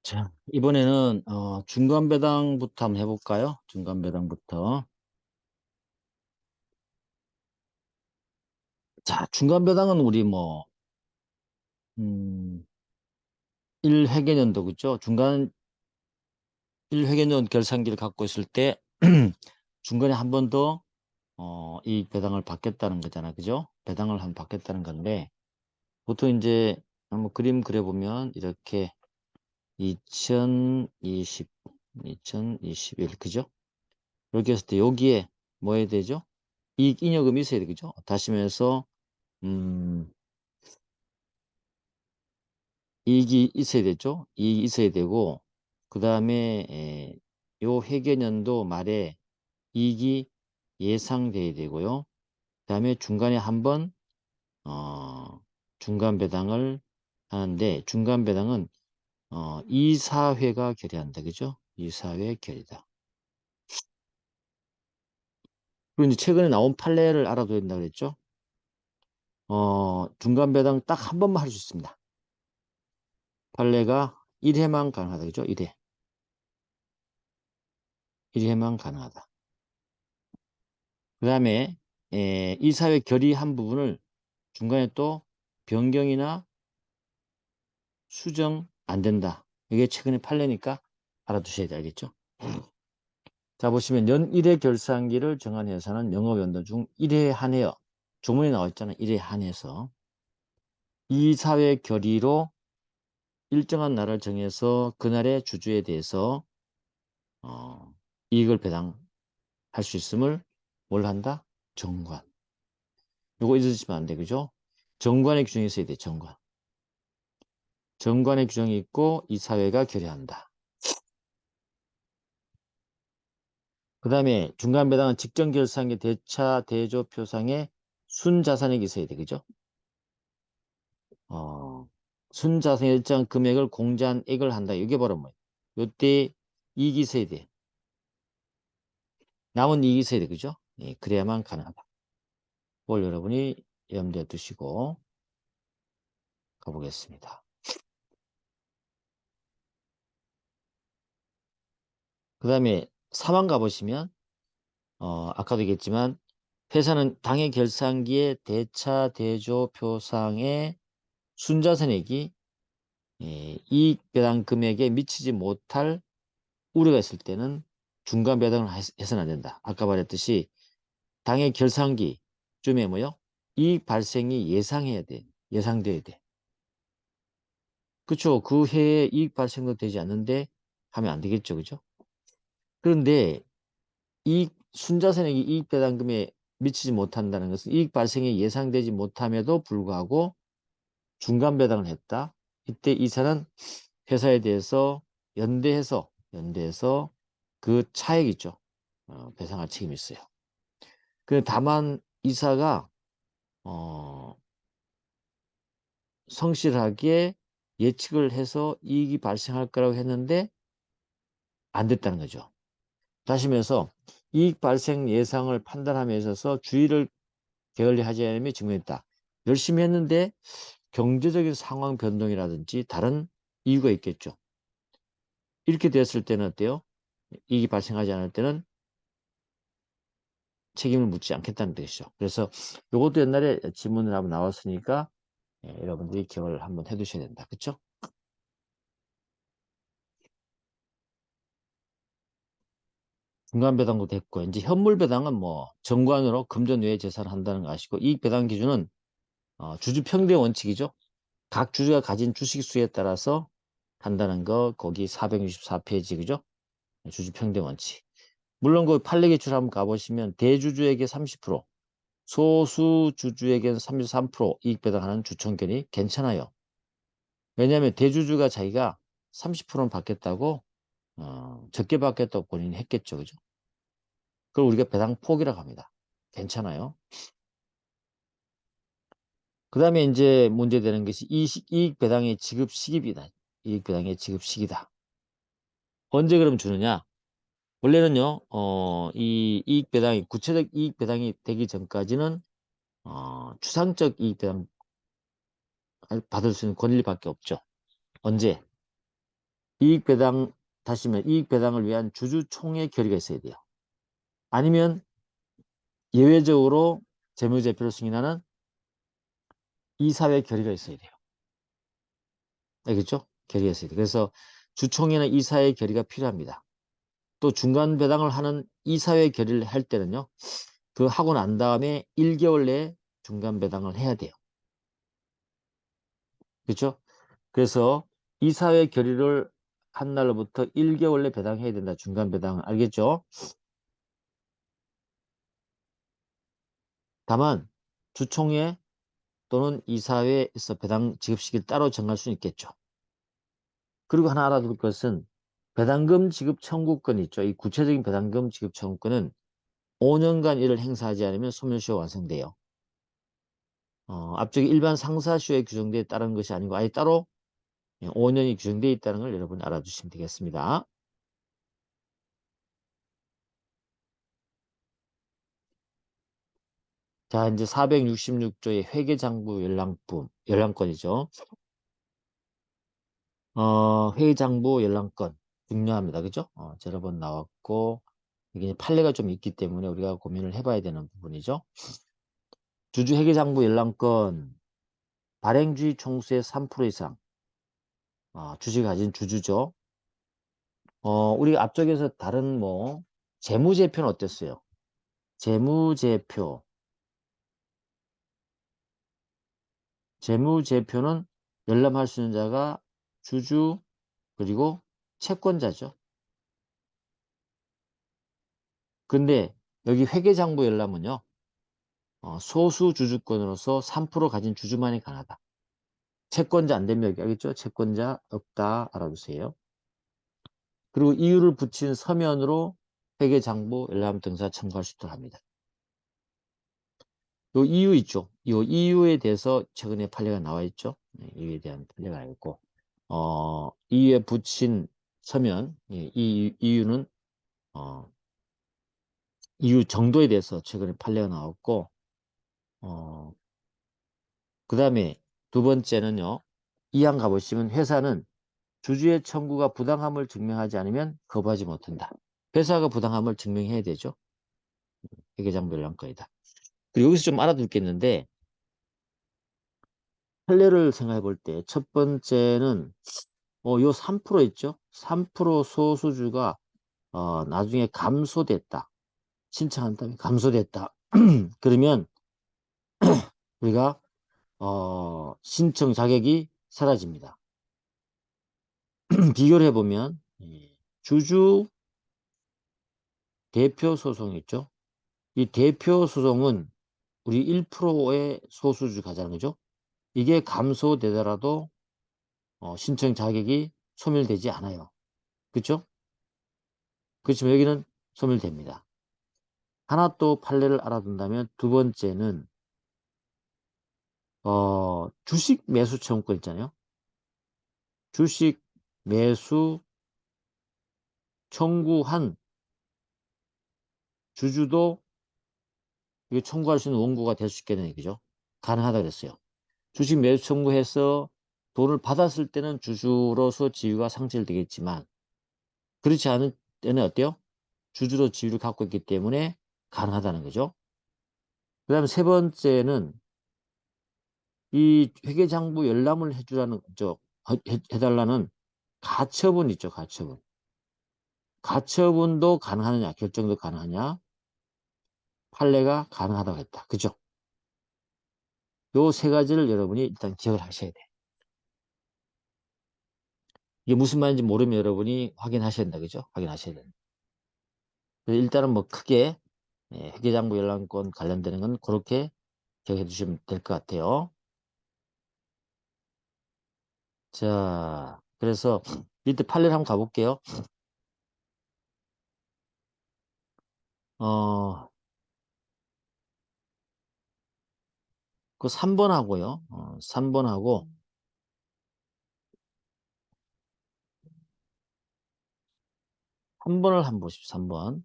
자, 이번에는 중간 배당부터 한번 해볼까요? 중간 배당부터. 자, 중간 배당은 우리 뭐 음, 1회계년도 그죠? 중간 1회계년 결산기를 갖고 있을 때 중간에 한 번 더 이익 배당을 받겠다는 거잖아. 그죠? 배당을 한 번 받겠다는 건데 보통 이제 한번 그림 그려보면 이렇게 2020, 2021 그죠? 이렇게 했을 때 여기에 뭐 해야 되죠? 이익 잉여금이 있어야 되겠죠? 다시 말해서 음, 이익이 있어야 되죠. 이익이 있어야 되고, 그 다음에, 요 회계년도 말에 이익이 예상돼야 되고요. 그 다음에 중간에 한번, 중간 배당을 하는데, 중간 배당은, 이사회가 결의한다. 그죠? 이사회 결의다. 그리고 이제 최근에 나온 판례를 알아둬야 된다 그랬죠? 중간 배당 딱 한 번만 할 수 있습니다. 판례가 1회만 가능하다. 그죠? 1회. 1회만 가능하다. 그 다음에 이사회 결의한 부분을 중간에 또 변경이나 수정 안 된다. 이게 최근에 판례니까 알아두셔야 돼. 알겠죠? 자, 보시면 연 1회 결산기를 정한 회사는 영업연도 중 1회에 한해요. 조문에 나와 있잖아요. 1회에 한해서. 이사회 결의로 일정한 날을 정해서 그날의 주주에 대해서 어, 이익을 배당할 수 있음을 뭘 한다? 정관. 요거 잊으시면 안 돼. 그죠? 정관의 규정이 있어야 돼. 정관. 정관의 규정이 있고 이 사회가 결의한다. 그 다음에 중간 배당은 직전 결산의 대차 대조 표상에 순자산액이 있어야 돼. 그죠? 순자산 일정 금액을 공제한 액을 한다. 이게 바로 뭐예요? 요때 이익이 있어야 돼. 남은 이익이 있어야 돼. 그죠? 예, 그래야만 가능하다. 그걸 여러분이 염두에 두시고 가보겠습니다. 그 다음에 4만 가보시면 아까도 얘기했지만 회사는 당해 결산기의 대차 대조 표상의 순자산액이 이익 배당 금액에 미치지 못할 우려가 있을 때는 중간 배당을 해서는 안 된다. 아까 말했듯이 당해 결산기쯤에 뭐요? 이익 발생이 예상해야 돼. 예상돼야 돼. 그렇죠. 그 해에 이익 발생도 되지 않는데 하면 안 되겠죠. 그죠? 그런데 이익 순자산액이 이익 배당금에 미치지 못한다는 것은 이익 발생이 예상되지 못함에도 불구하고 중간 배당을 했다. 이때 이사는 회사에 대해서 연대해서 그 차액 있죠. 배상할 책임이 있어요. 그 다만 이사가 어, 성실하게 예측을 해서 이익이 발생할 거라고 했는데 안 됐다는 거죠. 다시 말해서 이익 발생 예상을 판단함에 있어서 주의를 게을리하지 않음이 증명했다. 열심히 했는데 경제적인 상황 변동이라든지 다른 이유가 있겠죠. 이렇게 됐을 때는 어때요? 이익이 발생하지 않을 때는 책임을 묻지 않겠다는 뜻이죠. 그래서 이것도 옛날에 지문을 한번 나왔으니까 여러분들이 기억을 한번 해두셔야 된다. 그렇죠? 중간 배당도 됐고 이제 현물 배당은 뭐 정관으로 금전 외의 재산을 한다는 거 아시고 이익 배당 기준은 주주 평등 원칙이죠. 각 주주가 가진 주식 수에 따라서 한다는 거 거기 464페이지 그죠? 주주 평등 원칙. 물론 그 판례 기출 한번 가보시면 대주주에게 30%, 소수 주주에게는 33% 이익 배당하는 주총견이 괜찮아요. 왜냐하면 대주주가 자기가 30%는 받겠다고 적게 받겠다고 본인이 했겠죠. 그죠? 그걸 우리가 배당 폭이라고 합니다. 괜찮아요. 그 다음에 이제 문제되는 것이 이익 배당의 지급 시기이다. 이익 배당의 지급 시기다. 언제 그럼 주느냐? 원래는요, 이 이익 배당이, 구체적 이익 배당이 되기 전까지는, 추상적 이익 배당 받을 수 있는 권리밖에 없죠. 언제? 이익배당, 다시면 이익배당을 위한 주주총회 결의가 있어야 돼요. 아니면 예외적으로 재무제표를 승인하는 이사회 결의가 있어야 돼요. 알겠죠? 결의가 있어야 돼요. 그래서 주총회는 이사회 결의가 필요합니다. 또 중간 배당을 하는 이사회 결의를 할 때는요. 그 하고 난 다음에 1개월 내에 중간 배당을 해야 돼요. 그렇죠? 그래서 이사회 결의를 한 날로부터 1개월 내 배당해야 된다. 중간 배당은. 알겠죠? 다만 주총회 또는 이사회에서 배당 지급 시기를 따로 정할 수는 있겠죠. 그리고 하나 알아둘 것은 배당금 지급 청구권 있죠. 이 구체적인 배당금 지급 청구권은 5년간 이를 행사하지 않으면 소멸시효가 완성돼요. 앞쪽에 일반 상사시효에 규정되어 따른 것이 아니고 아예 따로 5년이 규정되어 있다는 걸 여러분 알아두시면 되겠습니다. 자, 이제 466조의 회계장부 열람권이죠. 회계장부 열람권 중요합니다. 그죠? 여러 번 나왔고 이게 판례가 좀 있기 때문에 우리가 고민을 해봐야 되는 부분이죠. 주주 회계장부 열람권 발행주의 총수의 3% 이상 주식 가진 주주죠. 우리 앞쪽에서 다른 뭐 재무제표는 어땠어요? 재무제표 재무제표는 열람할 수 있는 자가 주주 그리고 채권자죠. 근데 여기 회계장부 열람은요. 소수 주주권으로서 3% 가진 주주만이 가능하다. 채권자 안 되면 여기 알겠죠? 채권자 없다 알아두세요. 그리고 이유를 붙인 서면으로 회계장부 열람 등사 청구할 수 있도록 합니다. 요 이유 있죠? 요 이유에 대해서 최근에 판례가 나와 있죠? 네, 이유에 대한 판례가 있고 이유에 붙인 서면 이 이유는 어, 이유 정도에 대해서 최근에 판례가 나왔고 그 다음에 두 번째는요. 이항 가보시면 회사는 주주의 청구가 부당함을 증명하지 않으면 거부하지 못한다. 회사가 부당함을 증명해야 되죠. 회계장부열람권이다. 그리고 여기서 좀 알아둘 게 있는데 판례를 생각해 볼 때 첫 번째는 요 3% 있죠. 3% 소수주가 나중에 감소됐다. 신청한 다음에 감소됐다. 그러면 우리가 신청 자격이 사라집니다. 비교를 해보면 주주 대표 소송 있죠. 이 대표 소송은 우리 1%의 소수주 가자는 거죠. 이게 감소되더라도 신청 자격이 소멸되지 않아요. 그렇죠? 그렇지만 여기는 소멸됩니다. 하나 또 판례를 알아둔다면 두 번째는 주식 매수 청구권 있잖아요. 주식 매수 청구한 주주도 이게 청구할 수 있는 원고가 될 수 있겠는 얘기죠. 가능하다 그랬어요. 주식 매수 청구해서 돈을 받았을 때는 주주로서 지위가 상실되겠지만 그렇지 않을 때는 어때요? 주주로 지위를 갖고 있기 때문에 가능하다는 거죠. 그 다음에 세 번째는 이 회계장부 열람을 해주라는 해달라는 가처분 있죠. 가처분. 가처분도 가능하느냐 결정도 가능하냐 판례가 가능하다고 했다. 그죠? 요 세 가지를 여러분이 일단 기억을 하셔야 돼. 이게 무슨 말인지 모르면 여러분이 확인하셔야 된다. 그죠? 확인하셔야 된다. 일단은 뭐 크게 회계장부 열람권 관련되는 건 그렇게 기억해 주시면 될 것 같아요. 자, 그래서 밑에 판례를 한번 가볼게요. 어, 그 3번 하고요. 3번 하고 3번을 한번 보십시오. 3번.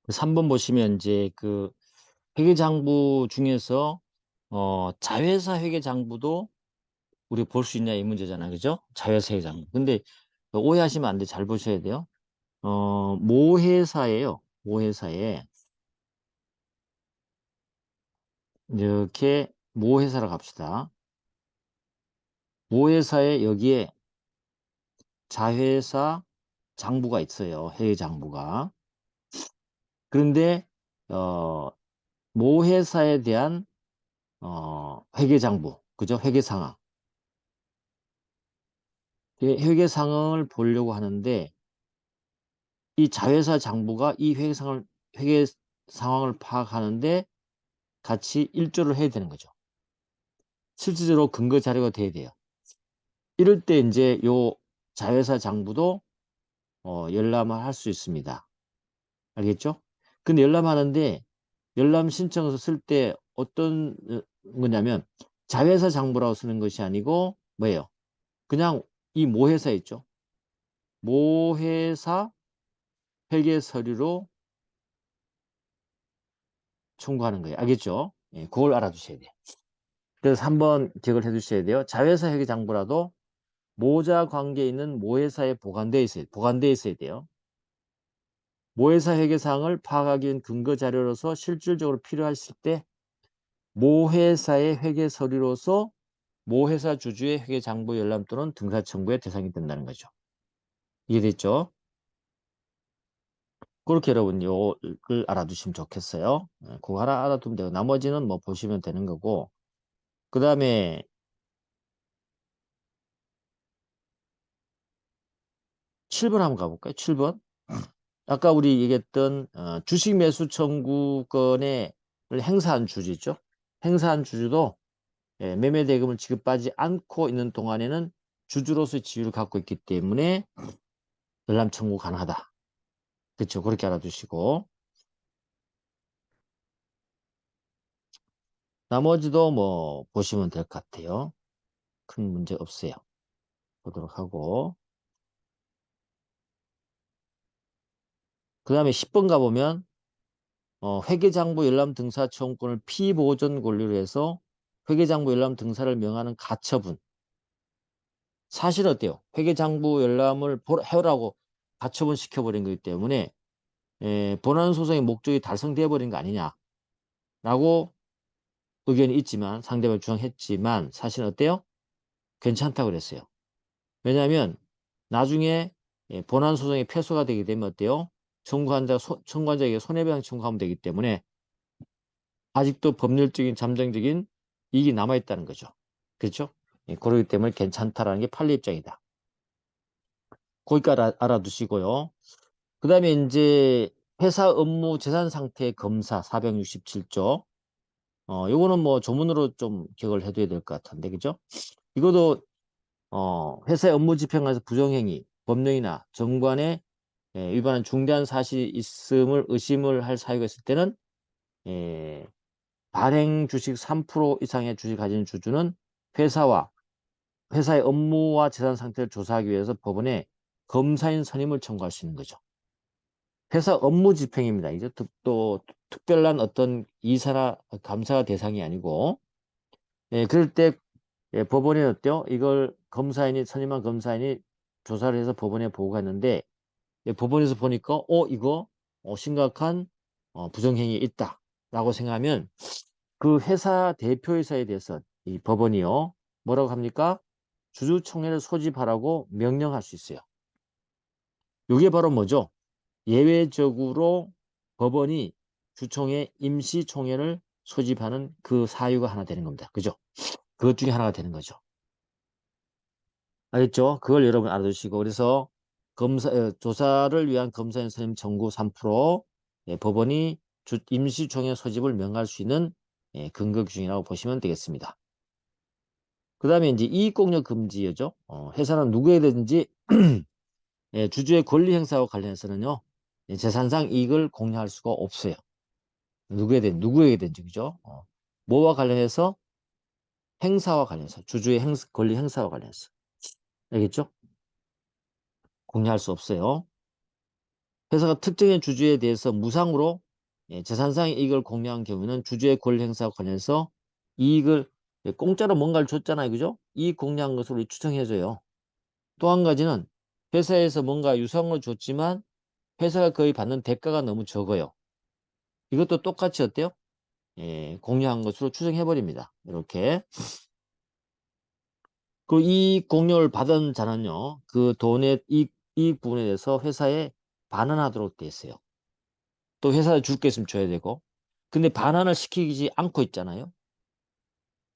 3번 보시면 이제 그 회계장부 중에서 자회사 회계장부도 우리 볼 수 있냐 이 문제잖아요. 그죠? 자회사 회계장부. 근데 오해하시면 안 돼. 잘 보셔야 돼요. 모회사예요. 모회사에 이렇게 모회사로 갑시다. 모회사에 여기에 자회사 장부가 있어요. 회계장부가. 그런데 모회사에 대한 회계장부, 그죠? 회계상황. 회계상황을 보려고 하는데 이 자회사 장부가 이 회계 상황을 파악하는데 같이 일조를 해야 되는 거죠. 실질적으로 근거 자료가 돼야 돼요. 이럴 때 이제 요 자회사 장부도 열람을 할 수 있습니다. 알겠죠? 근데 열람하는데 열람 신청서 쓸 때 어떤 거냐면 자회사 장부라고 쓰는 것이 아니고 뭐예요? 그냥 이 모회사 있죠? 모회사 회계 서류로 청구하는 거예요. 알겠죠? 예, 그걸 알아두셔야 돼요. 그래서 한번 기억을 해 두셔야 돼요. 자회사 회계 장부라도 모자 관계에 있는 모회사에 보관되어 있어야 돼요. 모회사 회계사항을 파악하기 위한 근거 자료로서 실질적으로 필요하실 때 모회사의 회계 서류로서 모회사 주주의 회계 장부 열람 또는 등사 청구의 대상이 된다는 거죠. 이해됐죠? 그렇게 여러분 요걸 알아두시면 좋겠어요. 그거 하나 알아두면 되고 나머지는 뭐 보시면 되는 거고 그 다음에 7번 한번 가볼까요? 7번. 아까 우리 얘기했던 주식 매수 청구권을 행사한 주주죠. 행사한 주주도 매매 대금을 지급받지 않고 있는 동안에는 주주로서의 지위를 갖고 있기 때문에 열람 청구 가능하다. 그렇죠. 그렇게 알아두시고 나머지도 뭐 보시면 될 것 같아요. 큰 문제 없어요. 보도록 하고 그 다음에 10번 가보면 회계장부 열람 등사 청구권을 피보존 권리로 해서 회계장부 열람 등사를 명하는 가처분. 사실 어때요? 회계장부 열람을 해오라고 가처분 시켜버린 거기 때문에 본안소송의 목적이 달성되어 버린 거 아니냐라고 의견이 있지만 상대방이 주장했지만 사실 어때요? 괜찮다고 그랬어요. 왜냐하면 나중에 본안소송이 패소가 되게 되면 어때요? 청구환자에게 손해배상 청구하면 되기 때문에 아직도 법률적인 잠정적인 이익이 남아있다는 거죠. 그렇죠? 그렇기 때문에 괜찮다라는 게 판례 입장이다. 거기까지 알아두시고요. 그 다음에 이제 회사 업무 재산 상태 검사 467조. 요거는 뭐 조문으로 좀 기억을 해둬야 될 것 같은데, 그죠? 이것도, 회사의 업무 집행에서 부정행위, 법령이나 정관에 위반한 중대한 사실이 있음을 의심을 할 사유가 있을 때는, 예, 발행 주식 3% 이상의 주식 가진 주주는 회사의 업무와 재산 상태를 조사하기 위해서 법원에 검사인 선임을 청구할 수 있는 거죠. 회사 업무 집행입니다. 이제 또 특별한 어떤 이사나 감사 대상이 아니고, 그럴 때 법원에 어때요? 이걸 선임한 검사인이 조사를 해서 법원에 보고했는데 법원에서 보니까 이거 심각한 부정행위 있다라고 생각하면 그 회사 대표이사에 대해서 이 법원이요 뭐라고 합니까? 주주총회를 소집하라고 명령할 수 있어요. 이게 바로 뭐죠? 예외적으로 법원이 주총회 임시총회를 소집하는 그 사유가 하나 되는 겁니다. 그죠? 그것 중에 하나가 되는 거죠. 알겠죠? 그걸 여러분 알아두시고 그래서 조사를 위한 검사인 선임 청구 3% 법원이 임시총회 소집을 명할 수 있는 근거 규정이라고 보시면 되겠습니다. 그 다음에 이제 이익공여 금지죠. 회사는 누구에든지 주주의 권리 행사와 관련해서는요. 재산상 이익을 공유할 수가 없어요. 누구에게든지 그죠? 뭐와 관련해서 행사와 관련해서 주주의 권리 행사와 관련해서 알겠죠? 공유할 수 없어요. 회사가 특정의 주주에 대해서 무상으로 재산상의 이익을 공유한 경우에는 주주의 권리 행사와 관련해서 이익을 공짜로 뭔가를 줬잖아요. 그죠? 이익 공유한 것으로 추정해줘요. 또 한 가지는 회사에서 뭔가 유상을 줬지만 회사가 거의 받는 대가가 너무 적어요. 이것도 똑같이 어때요? 공유한 것으로 추정해버립니다. 이렇게. 그 이익 공유를 받은 자는요, 그 돈의 이익 부분에 대해서 회사에 반환하도록 돼 있어요. 또 회사에 줄 게 있으면 줘야 되고. 근데 반환을 시키지 않고 있잖아요.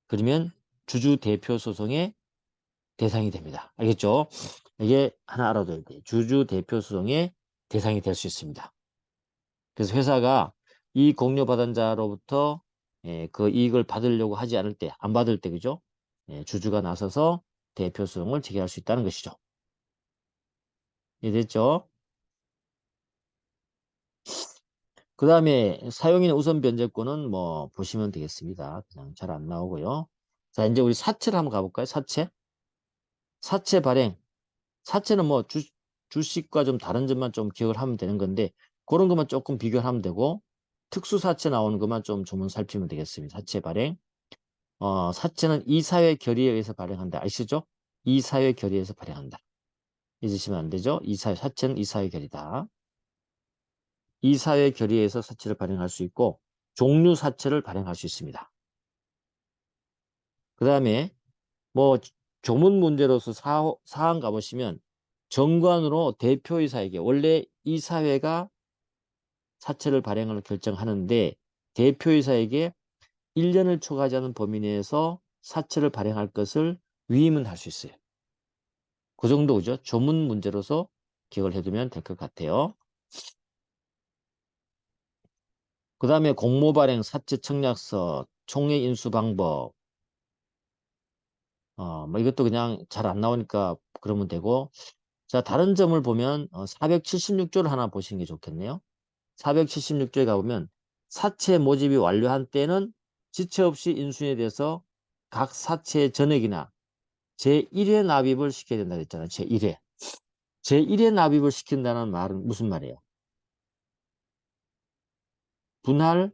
그러면 주주 대표 소송의 대상이 됩니다. 알겠죠? 이게 하나 알아둬야 돼요. 주주 대표 소송의 대상이 될 수 있습니다. 그래서 회사가 이익 공유받은 자로부터 그 이익을 받으려고 하지 않을 때, 안 받을 때, 그죠? 주주가 나서서 대표 소송을 제기할 수 있다는 것이죠. 이해됐죠? 그 다음에 사용인 우선 변제권은 뭐 보시면 되겠습니다. 그냥 잘 안 나오고요. 자, 이제 우리 사채를 한번 가볼까요? 사채. 사채 발행. 사채는 뭐 주식과 좀 다른 점만 좀 기억을 하면 되는 건데 그런 것만 조금 비교를 하면 되고 특수사채 나오는 것만 좀 조문 살피면 되겠습니다. 사채 발행. 사채는 이사회 결의에 의해서 발행한다. 아시죠? 이사회 결의에서 발행한다. 잊으시면 안 되죠? 사채는 이사회 결의다. 이사회 결의에서 사채를 발행할 수 있고 종류 사채를 발행할 수 있습니다. 그 다음에 뭐 조문 문제로서 사항 가보시면 정관으로 대표이사에게 원래 이사회가 사채를 발행을 결정하는데 대표이사에게 1년을 초과하지 않은 범위 내에서 사채를 발행할 것을 위임은 할 수 있어요. 그 정도죠. 조문 문제로서 기억을 해두면 될 것 같아요. 그 다음에 공모 발행, 사채 청약서, 총회 인수 방법, 뭐 이것도 그냥 잘 안 나오니까 그러면 되고. 자, 다른 점을 보면 476조를 하나 보시는 게 좋겠네요. 476조에 가보면 사채 모집이 완료한 때는 지체 없이 인수인에 대해서 각 사채의 전액이나 제1회 납입을 시켜야 된다 그랬잖아요. 제1회. 제1회 납입을 시킨다는 말은 무슨 말이에요? 분할,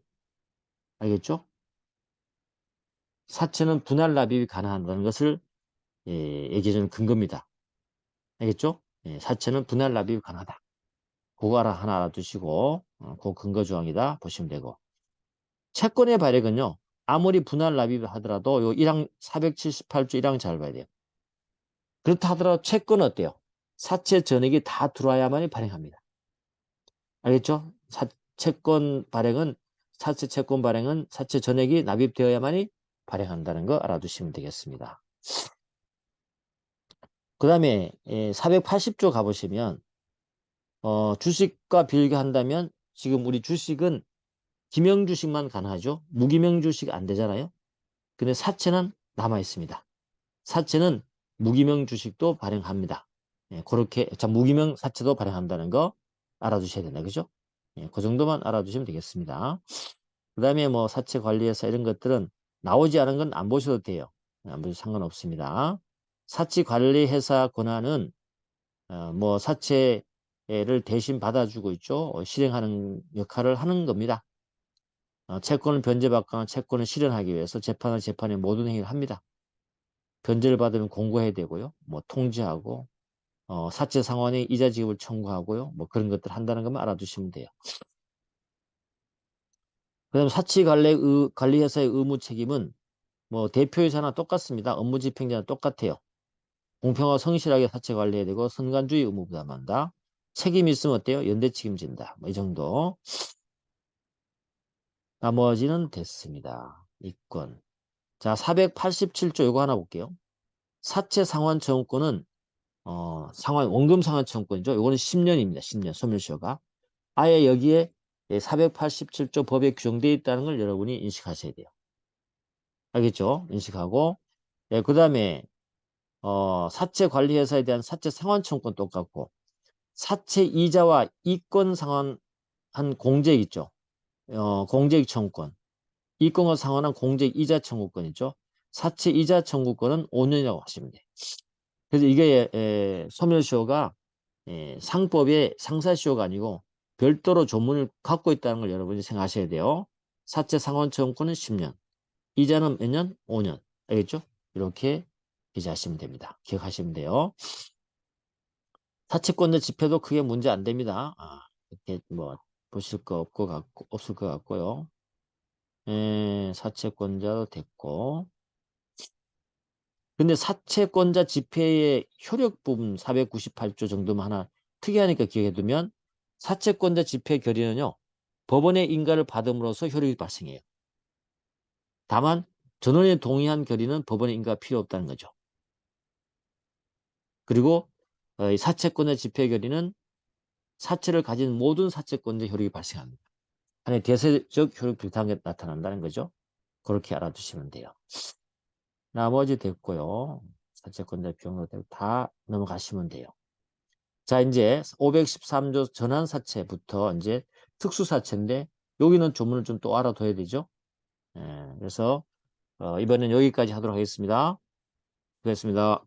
알겠죠? 사채는 분할 납입이 가능하다는 것을 얘기해주는 근거입니다. 알겠죠? 사채는 분할 납입이 가능하다. 그거 하나 알아두시고 그 근거 조항이다 보시면 되고. 채권의 발행은요. 아무리 분할 납입을 하더라도 요 1항 478조 1항 잘 봐야 돼요. 그렇다 하더라도 채권은 어때요? 사채 전액이 다 들어와야만이 발행합니다. 알겠죠? 채권 발행은 사채 채권 발행은 사채 전액이 납입되어야만이 발행한다는 거 알아두시면 되겠습니다. 그 다음에 480조 가보시면 주식과 비교한다면 지금 우리 주식은 기명주식만 가능하죠. 무기명주식 안 되잖아요. 근데 사채는 남아 있습니다. 사채는 무기명 주식도 발행합니다. 그렇게 자 무기명 사채도 발행한다는 거 알아두셔야 된다. 그죠? 그 정도만 알아두시면 되겠습니다. 그 다음에 뭐 사채 관리회사 이런 것들은 나오지 않은 건 안 보셔도 돼요. 안 보셔도 상관없습니다. 사채 관리회사 권한은 뭐 사채를 대신 받아주고 있죠. 실행하는 역할을 하는 겁니다. 채권을 변제받거나 채권을 실현하기 위해서 재판의 모든 행위를 합니다. 변제를 받으면 공고해야 되고요. 뭐 통지하고 사채 상환에 이자 지급을 청구하고요. 뭐 그런 것들 한다는 것만 알아두시면 돼요. 그다음 사채 관리회사의 의무 책임은 뭐 대표이사나 똑같습니다. 업무 집행자나 똑같아요. 공평하고 성실하게 사채 관리해야 되고 선관주의 의무 부담한다. 책임 있으면 어때요? 연대 책임진다. 뭐 이 정도. 나머지는 됐습니다. 이권. 자, 487조 이거 하나 볼게요. 사채 상환 청구권은 원금 상환 청구권이죠. 이거는 10년입니다. 10년 소멸시효가. 아예 여기에 487조 법에 규정되어 있다는 걸 여러분이 인식하셔야 돼요. 알겠죠? 인식하고 그 다음에 사채 관리회사에 대한 사채 상환 청구권 똑같고 사채 이자와 이권 상환한 공제액 있죠. 공제액 청구권. 이권과 상환한 공제액 이자 청구권 있죠. 사채 이자 청구권은 5년이라고 하시면 돼요. 그래서 이게 소멸시효가 상법의 상사시효가 아니고 별도로 조문을 갖고 있다는 걸 여러분이 생각하셔야 돼요. 사채 상환처분권은 10년. 이자는 몇 년? 5년. 알겠죠? 이렇게 기재하시면 됩니다. 기억하시면 돼요. 사채권자 집회도 크게 문제 안 됩니다. 이렇게 뭐 보실 거 없을 것 같고요. 사채권자도 됐고. 근데 사채권자 집회의 효력 부분 498조 정도만 하나 특이하니까 기억해 두면 사채권자 집회 결의는요. 법원의 인가를 받음으로써 효력이 발생해요. 다만 전원이 동의한 결의는 법원의 인가가 필요 없다는 거죠. 그리고 이 사채권자 집회 결의는 사채를 가진 모든 사채권자 효력이 발생합니다. 안에 대세적 효력 비슷한 게 나타난다는 거죠. 그렇게 알아두시면 돼요. 나머지 됐고요. 사채권자 비용도 되고 다 넘어가시면 돼요. 자, 이제 513조 전환사채부터 이제 특수사채인데 여기는 조문을 좀 또 알아둬야 되죠. 그래서 이번엔 여기까지 하도록 하겠습니다. 수고했습니다.